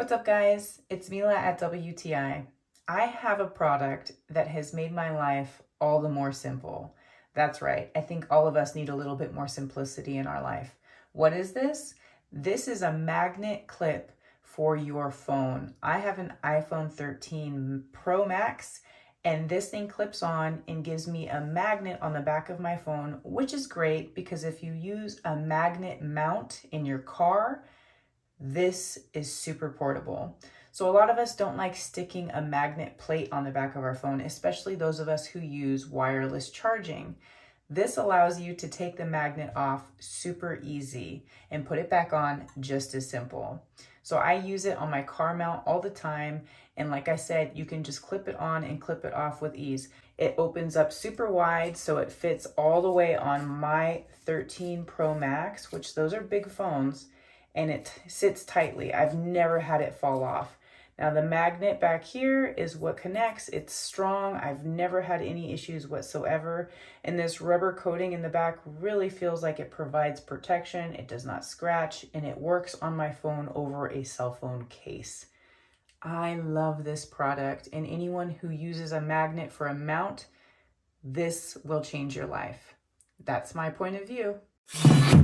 What's up, guys? It's Mila at WTI. I have a product that has made my life all the more simple. That's right. I think all of us need a little bit more simplicity in our life. What is this? This is a magnet clip for your phone. I have an iPhone 13 Pro Max, and this thing clips on and gives me a magnet on the back of my phone, which is great because if you use a magnet mount in your car, this is super portable. So a lot of us don't like sticking a magnet plate on the back of our phone, especially those of us who use wireless charging. This allows you to take the magnet off super easy and put it back on just as simple. So I use it on my car mount all the time. And like I said, you can just clip it on and clip it off with ease. It opens up super wide so it fits all the way on my 13 Pro Max, which those are big phones, and it sits tightly. I've never had it fall off. Now the magnet back here is what connects. It's strong. I've never had any issues whatsoever. And this rubber coating in the back really feels like it provides protection. It does not scratch, and it works on my phone over a cell phone case. I love this product, and anyone who uses a magnet for a mount, this will change your life. That's my point of view.